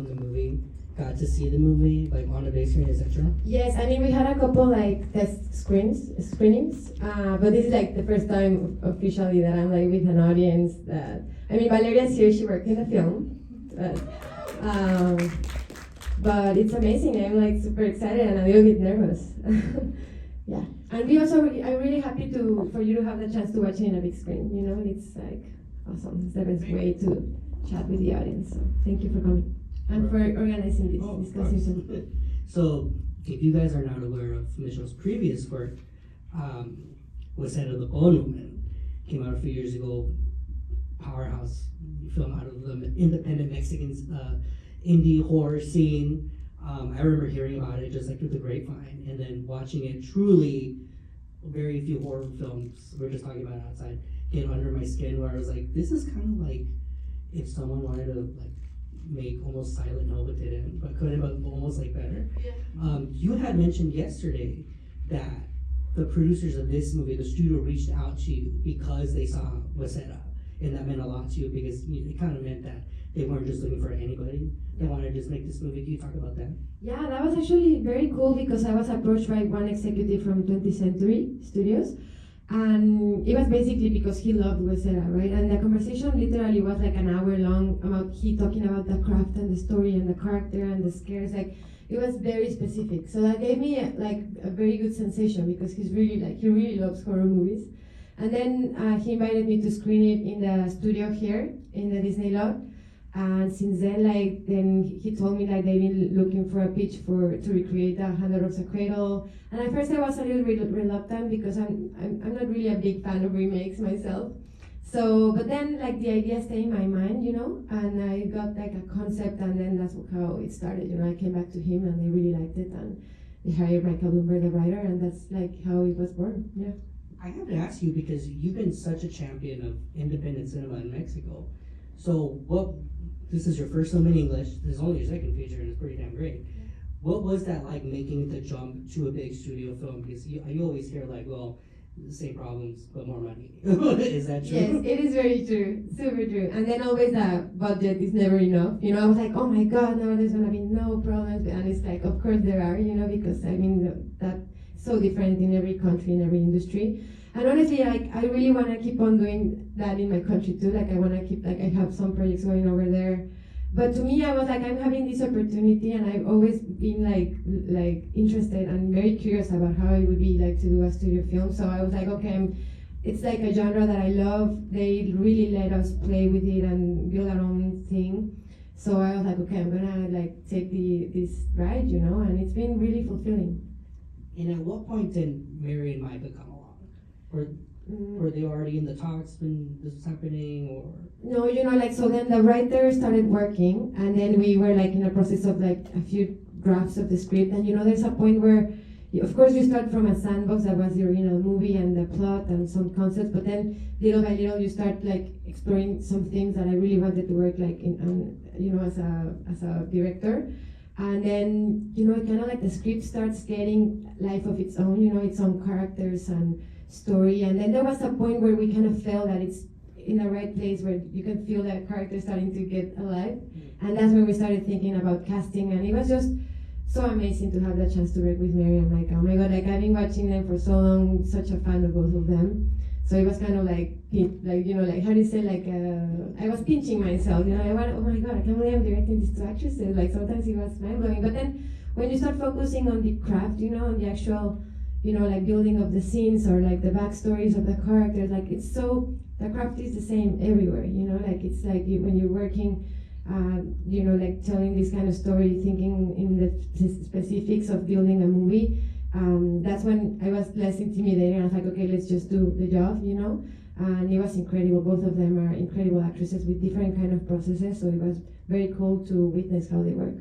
on the movie got to see the movie like on the big screen, is that true? Yes, I mean we had a couple like test screenings, but this is like the first time officially that I'm like with an audience. That I mean, Valeria's here; she worked in the film, but it's amazing. I'm like super excited and a little bit nervous. Yeah, and we also I'm really happy for you to have the chance to watch it in a big screen. You know, it's like awesome. It's the best way to chat with the audience. So thank you for coming and for organizing this discussion. So, if you guys are not aware of Michelle's previous work, was Head of the Bone Movement. Came out a few years ago, powerhouse film out of the independent Mexican indie horror scene. I remember hearing about it just like through the grapevine, and then watching it. Truly, very few horror films, we're just talking about it outside, get under my skin, where I was like, this is kind of like if someone wanted to like make almost Silent Hill but didn't, but could have almost like better. Yeah. You had mentioned yesterday that the producers of this movie, the studio, reached out to you because they saw Waseda, and that meant a lot to you because it kind of meant that they weren't just looking for anybody. They wanted to just make this movie. Can you talk about that? Yeah, that was actually very cool because I was approached by one executive from 20th Century Studios, and it was basically because he loved Waseda, right? And the conversation literally was like an hour long about he talking about the craft and the story and the character and the scares. Like it was very specific. So that gave me a very good sensation because he really loves horror movies. And then he invited me to screen it in the studio here in the Disney lot. And since then, then he told me they've been looking for a pitch to recreate the 100 Rocks a Cradle. And at first I was a little reluctant because I'm not really a big fan of remakes myself. So, but then the idea stayed in my mind, you know, and I got a concept, and then that's how it started. You know, I came back to him and they really liked it, and they hired Michael Bloomberg, the writer, and that's how it was born. Yeah. I have to ask you because you've been such a champion of independent cinema in Mexico. So this is your first film in English. This is only your second feature, and it's pretty damn great. What was that like, making the jump to a big studio film? Because you always hear well, the same problems but more money. Is that true? Yes, it is very true, super true. And then always the budget is never enough. You know, I was like, oh my God, now there's gonna be no problems. And it's like, of course there are. You know, because I mean that's so different in every country, in every industry. And honestly, I really want to keep on doing that in my country too. I want to keep, I have some projects going over there. But to me, I was I'm having this opportunity, and I've always been interested and very curious about how it would be to do a studio film. So I was okay, it's a genre that I love. They really let us play with it and build our own thing. So I was okay, I'm gonna take this ride, you know, and it's been really fulfilling. And at what point did Mary and Micah come along? Were they already in the talks when this was happening, or? No, you know, so then the writer started working, and then we were in the process of a few drafts of the script, and you know, there's a point where, of course, you start from a sandbox that was the original movie and the plot and some concepts, but then little by little you start exploring some things that I really wanted to work you know, as a director. And then, you know, kind of the script starts getting life of its own, you know, its own characters and story. And then there was a point where we kind of felt that it's in the right place, where you can feel that character starting to get alive. And that's when we started thinking about casting, and it was just so amazing to have the chance to work with Mary and Micah. Oh my God, I've been watching them for so long, such a fan of both of them. So it was kind of you know, how do you say, I was pinching myself, you know, oh my God, I can't believe I'm directing these two actresses. Sometimes it was mind-blowing. But then when you start focusing on the craft, you know, on the actual, you know, building of the scenes or the backstories of the characters, it's so, the craft is the same everywhere, you know, it's when you're working, you know, telling this kind of story, thinking in the specifics of building a movie, that's when I was less intimidated, and I was okay, let's just do the job, you know. And it was incredible. Both of them are incredible actresses with different kind of processes, so it was very cool to witness how they work.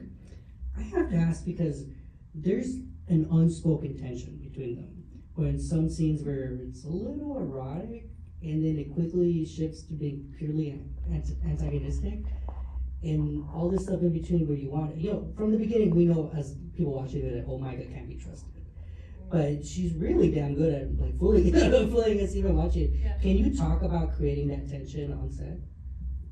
I have to ask because there's an unspoken tension between them. When some scenes where it's a little erotic, and then it quickly shifts to being purely antagonistic, and all this stuff in between where you want it. You know, from the beginning, we know as people watching it that Micah can't be trusted. But she's really damn good at fooling us even watching it. Yeah. Can you talk about creating that tension on set?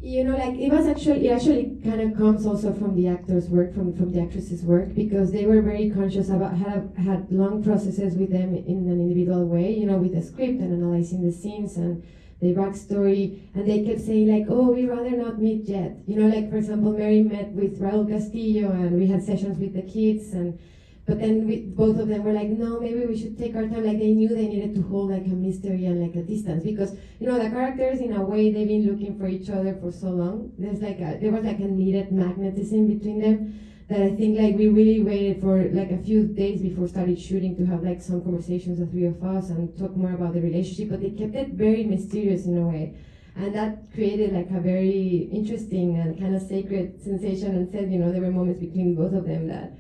You know, like it actually kind of comes also from the actors' work, from the actresses' work, because they were very conscious about had long processes with them in an individual way, you know, with the script and analyzing the scenes and the backstory, and they kept saying like, oh, we rather not meet yet, you know, like for example, Mary met with Raul Castillo, and we had sessions with the kids, and but then both of them were like, no, maybe we should take our time. Like they knew they needed to hold like a mystery and like a distance, because you know the characters in a way they've been looking for each other for so long. There was like a needed magnetism between them that I think like we really waited for like a few days before started shooting to have like some conversations, the three of us, and talk more about the relationship. But they kept it very mysterious in a way, and that created like a very interesting and kind of sacred sensation. And said, you know, there were moments between both of them that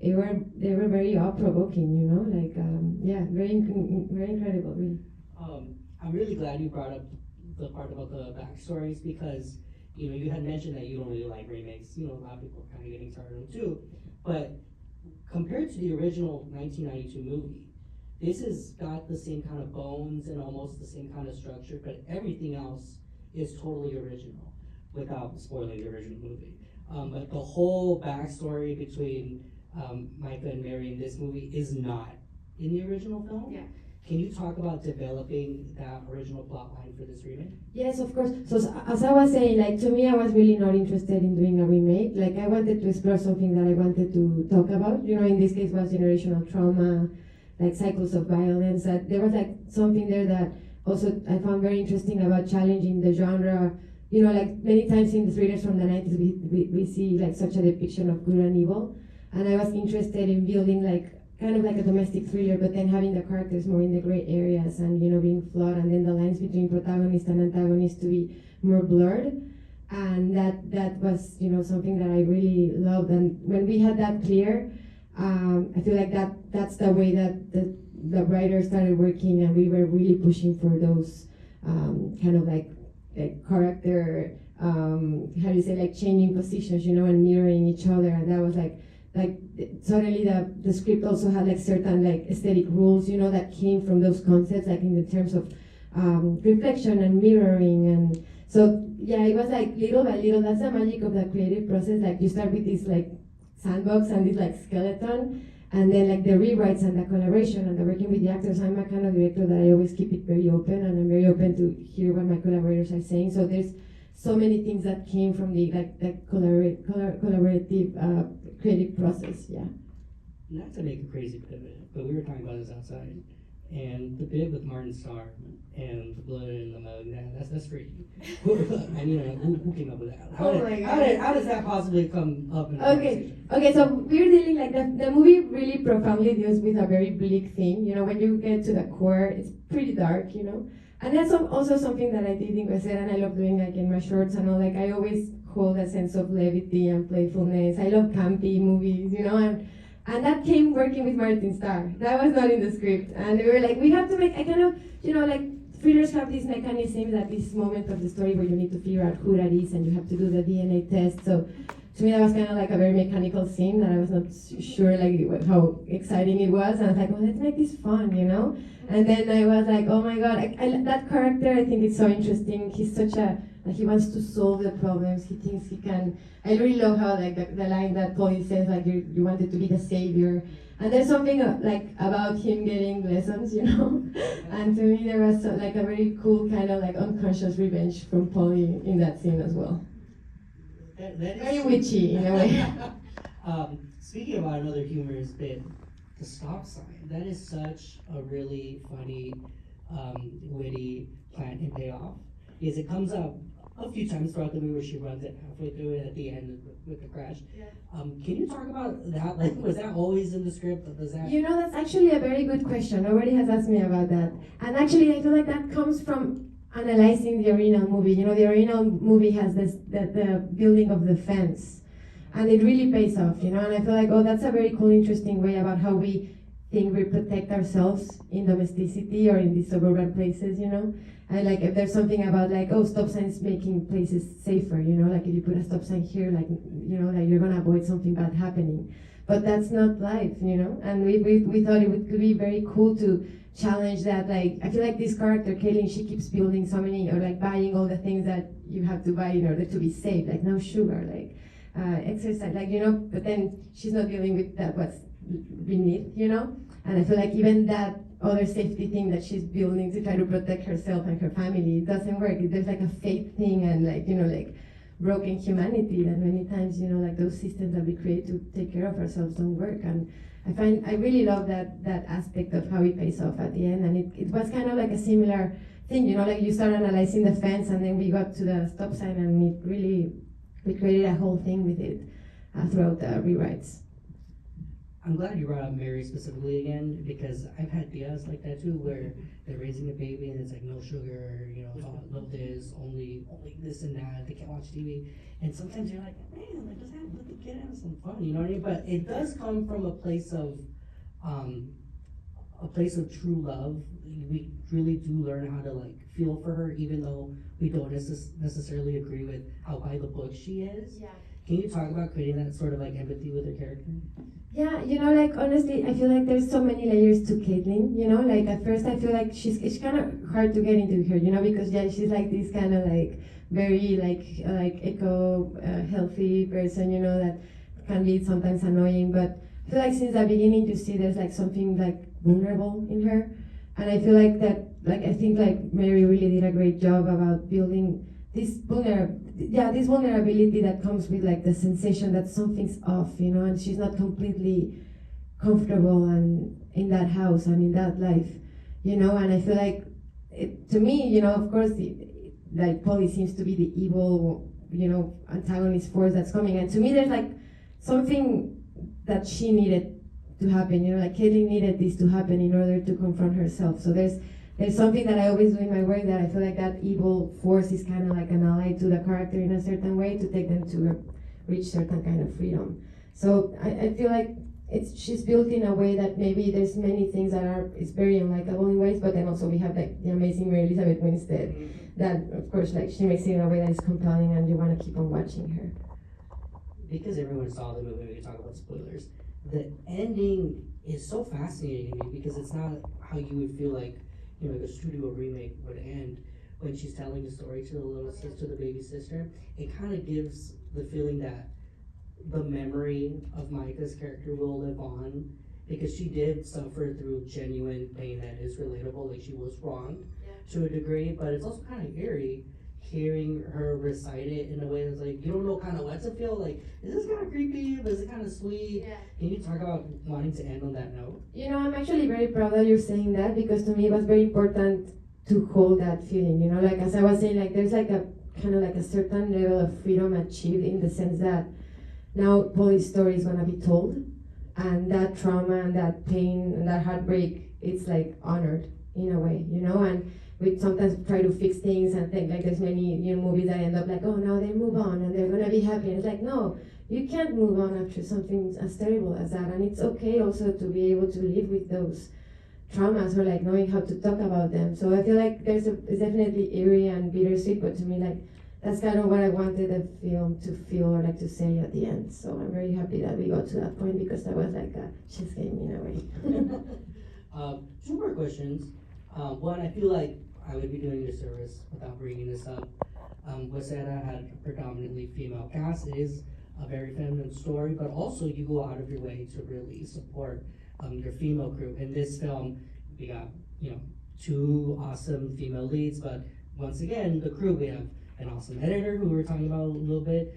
they were very provoking, you know, like yeah, very incredible, really. I'm really glad you brought up the part about the backstories, because you know you had mentioned that you don't really like remakes. You know, a lot of people are kind of getting started on them too, but compared to the original 1992 movie, this has got the same kind of bones and almost the same kind of structure, but everything else is totally original, without spoiling the original movie. But the whole backstory between Micah and Mary in this movie is not in the original film. Yeah. Can you talk about developing that original plot line for this remake? Yes, of course. So as I was saying, like to me, I was really not interested in doing a remake. Like I wanted to explore something that I wanted to talk about. You know, in this case was generational trauma, like cycles of violence. That there was like something there that also I found very interesting about challenging the genre. You know, like many times in the thrillers from the 90s, we see like such a depiction of good and evil. And I was interested in building like kind of like a domestic thriller, but then having the characters more in the gray areas and, you know, being flawed, and then the lines between protagonist and antagonist to be more blurred. And that was, you know, something that I really loved. And when we had that clear, I feel like that's the way that the writers started working, and we were really pushing for those kind of like character, how do you say, like changing positions, you know, and mirroring each other. And that was like suddenly the script also had like certain like aesthetic rules, you know, that came from those concepts, like in the terms of reflection and mirroring. And so yeah, it was like little by little. That's the magic of the creative process. Like you start with this like sandbox and this like skeleton, and then like the rewrites and the collaboration and the working with the actors. I'm a kind of director that I always keep it very open, and I'm very open to hear what my collaborators are saying. So there's so many things that came from the collaborative creative process. Yeah. Not to make a crazy pivot, but we were talking about this outside, and the bit with Martin Starr and the blood in the mug. That's freaky. I mean, who came up with that? How does that possibly come up in a conversation? Okay. So we're dealing like the movie really profoundly deals with a very bleak theme. You know, when you get to the core, it's pretty dark. You know. And that's also something that I did in Garza, and I love doing like in my shorts and all. Like I always hold a sense of levity and playfulness. I love campy movies, you know, and that came working with Martin Starr. That was not in the script, and we were like, we have to make. I kind of, you know, like thrillers have these mechanisms at this moment of the story where you need to figure out who that is, and you have to do the DNA test. So to me, that was kind of like a very mechanical scene that I was not sure like how exciting it was, and I was like, well, let's make this fun, you know. And then I was like, oh my god, that character, I think it's so interesting. He's such he wants to solve the problems. He thinks he can. I really love how like the line that Polly says, like you wanted to be the savior. And there's something like about him getting lessons, you know. And to me, there was like a very cool kind of like unconscious revenge from Polly in that scene as well. That is very witchy in a way. Speaking about another humorous bit, the stop sign. That is such a really funny, witty plan and payoff. Because it comes up a few times throughout the movie where she runs it halfway through it at the end with the crash. Yeah. Can you talk about that? Like, was that always in the script? Was that? You know, that's actually a very good question. Nobody has asked me about that. And actually, I feel like that comes from analyzing the original movie. You know, the original movie has the building of the fence, and it really pays off. You know, and I feel like, oh, that's a very cool, interesting way about how we think we protect ourselves in domesticity or in these suburban places. You know. And like if there's something about like, oh, stop signs making places safer, you know, like if you put a stop sign here, like, you know, like you're gonna avoid something bad happening. But that's not life, you know. And we thought it could be very cool to challenge that, like, I feel like this character, Kaylin, she keeps building so many, or like buying all the things that you have to buy in order to be safe, like no sugar, like exercise, like, but then she's not dealing with that what's beneath, and I feel like even that other safety thing that she's building to try to protect herself and her family, it doesn't work. There's like a faith thing and like broken humanity that many times, like those systems that we create to take care of ourselves don't work. And I really love that aspect of how it pays off at the end. And it was kind of like a similar thing, like you start analyzing the fence and then we got to the stop sign and we created a whole thing with it throughout the rewrites. I'm glad you brought up Mary specifically again, because I've had tias like that too, where they're raising a baby and it's like no sugar, it's all no this, only this and that. They can't watch TV, and sometimes you're like, man, like just let the kid have some fun, you know what I mean? But it does come from a place of true love. We really do learn how to like feel for her, even though we don't necessarily agree with how by the book she is. Yeah. Can you talk about creating that sort of like empathy with her character? Yeah, like honestly, I feel like there's so many layers to Caitlin, like at first I feel like it's kind of hard to get into her, because she's like this kind of like very like eco healthy person, that can be sometimes annoying, but I feel like since the beginning you see there's like something like vulnerable in her, and I feel like that, like I think like Mary really did a great job about building this vulnerability that comes with like the sensation that something's off, and she's not completely comfortable and in that house and in that life, and I feel like to me, of course, like Polly seems to be the evil, antagonist force that's coming, and to me there's like something that she needed to happen, like Caitlin needed this to happen in order to confront herself. So there's something that I always do in my work, that I feel like that evil force is kind of like an ally to the character in a certain way to take them to reach certain kind of freedom. So I feel like she's built in a way that maybe there's many things that it's very unlikable in ways, but then also we have like the amazing Mary Elizabeth Winstead, that of course like she makes it in a way that is compelling and you want to keep on watching her. Because everyone saw the movie, we can talk about spoilers. The ending is so fascinating to me because it's not how you would feel like like a studio remake would end. When she's telling the story to the little sister, the baby sister, it kind of gives the feeling that the memory of Micah's character will live on, because she did suffer through genuine pain that is relatable, like she was wronged to a degree, but it's also kind of eerie hearing her recite it in a way that's like, you don't know kind of what to feel, like, is this kind of creepy, but is it kind of sweet? Yeah. Can you talk about wanting to end on that note? I'm actually very proud that you're saying that, because to me it was very important to hold that feeling, like as I was saying, like there's like a kind of like a certain level of freedom achieved in the sense that now Polly's story is gonna be told, and that trauma and that pain and that heartbreak, it's like honored in a way, and we sometimes try to fix things and think like there's many movies that end up like, oh, now they move on and they're gonna be happy. And it's like, no, you can't move on after something as terrible as that. And it's okay also to be able to live with those traumas, or like knowing how to talk about them. So I feel like it's definitely eerie and bittersweet, but to me, like that's kind of what I wanted the film to feel or like to say at the end. So I'm very happy that we got to that point, because that was like a chess game in a way. Two more questions. One, I feel like I would be doing a disservice without bringing this up. Wasera had a predominantly female cast. It is a very feminine story, but also you go out of your way to really support your female crew. In this film, we got two awesome female leads, but once again, the crew, we have an awesome editor who we were talking about a little bit.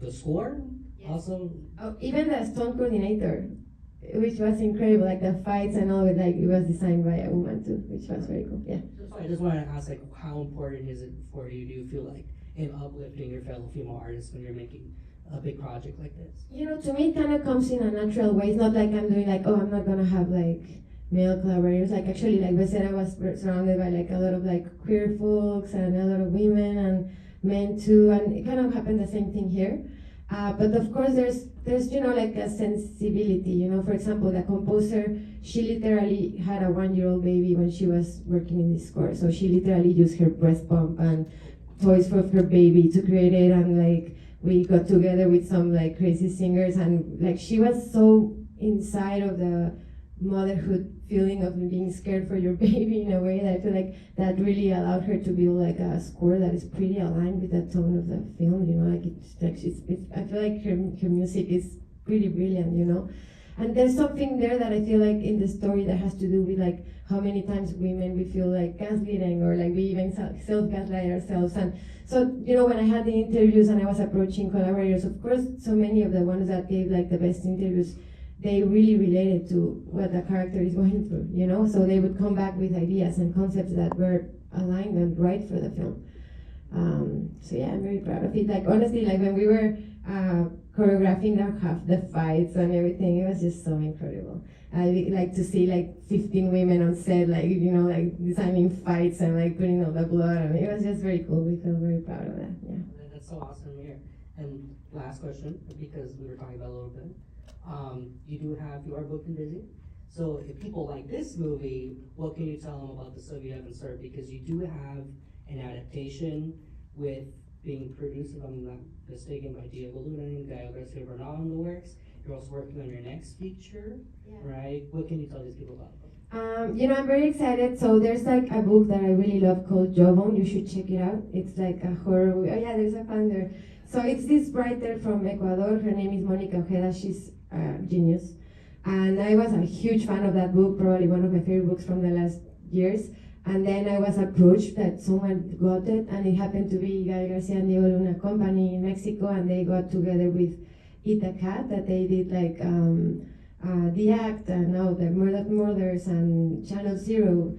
The score, awesome. Oh, even the stunt coordinator, which was incredible, like the fights and all, it was designed by a woman too, which was very cool. Yeah. So I just wanted to ask, like, how important is it for you? Do you feel like in uplifting your fellow female artists when you're making a big project like this? To me, it kind of comes in a natural way. It's not like I'm doing like, oh, I'm not gonna have like male collaborators. Like actually, like Becera was surrounded by like a lot of like queer folks and a lot of women and men too, and it kind of happened the same thing here. But of course, there's like a sensibility. For example, the composer, she literally had a 1-year-old baby when she was working in this score. So she literally used her breast pump and toys for her baby to create it, and like we got together with some like crazy singers, and like she was so inside of the motherhood feeling of being scared for your baby in a way that I feel like that really allowed her to build like a score that is pretty aligned with the tone of the film, you know, like it's I feel like her music is pretty brilliant, you know. And there's something there that I feel like in the story that has to do with like how many times women we feel like gaslighting or like we even self-gaslight ourselves. And so, you know, when I had the interviews and I was approaching collaborators, of course, so many of the ones that gave like the best interviews, they really related to what the character is going through, you know? So they would come back with ideas and concepts that were aligned and right for the film. So yeah, I'm very proud of it. Like honestly, like when we were choreographing the fights and everything, it was just so incredible. I like to see like 15 women on set, like, you know, like designing fights and like putting all the blood, and it was just very cool. We feel very proud of that. Yeah. That's so awesome here. And last question, because we were talking about a little bit. You are booked and busy. So if people like this movie, what can you tell them about the stuff you haven't started? Because you do have an adaptation with being produced, if I'm not mistaken, by Diego Luna and Garza Cervera in the works. You're also working on your next feature, right? What can you tell these people about? You know, I'm very excited. So there's like a book that I really love called Jawbone. You should check it out. It's like a horror movie. Oh yeah, there's a fan there. So it's this writer from Ecuador. Her name is Monica Ojeda. She's a genius. And I was a huge fan of that book, probably one of my favorite books from the last years. And then I was approached that someone got it, and it happened to be Gael Garcia and Diego Luna company in Mexico, and they got together with Eat a Cat, that they did like The Act, and now the Murders and Channel Zero.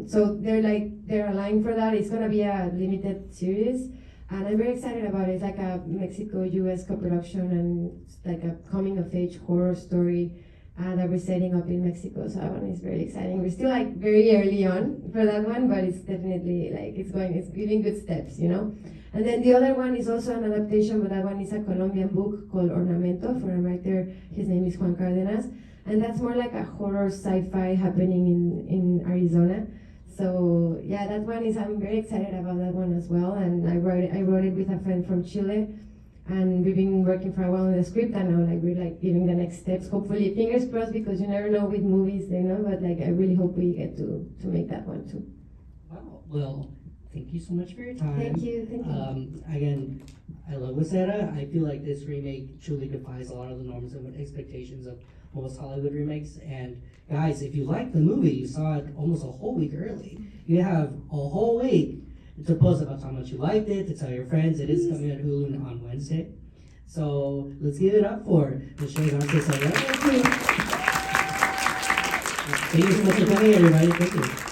So they're aligned for that. It's gonna be a limited series, and I'm very excited about it. It's like a Mexico-US co-production, and it's like a coming-of-age horror story that we're setting up in Mexico. So that one is very exciting. We're still like very early on for that one, but it's definitely like it's giving good steps, you know. And then the other one is also an adaptation, but that one is a Colombian book called Ornamento for a writer. His name is Juan Cardenas, and that's more like a horror sci-fi happening in Arizona. So yeah, that one is, I'm very excited about that one as well. And I wrote it with a friend from Chile, and we've been working for a while on the script, and now like we're like giving the next steps. Hopefully, fingers crossed, because you never know with movies, you know. But like I really hope we get to make that one too. Wow. Well, thank you so much for your time. Thank you. Again, I love Wasera. I feel like this remake truly defies a lot of the norms and expectations of most Hollywood remakes. And guys, if you like the movie, you saw it almost a whole week early. You have a whole week to post about how much you liked it, to tell your friends. It is coming on Hulu on Wednesday. So let's give it up for Michelle Garza Cervera. Thank you so much for coming, everybody. Thank you.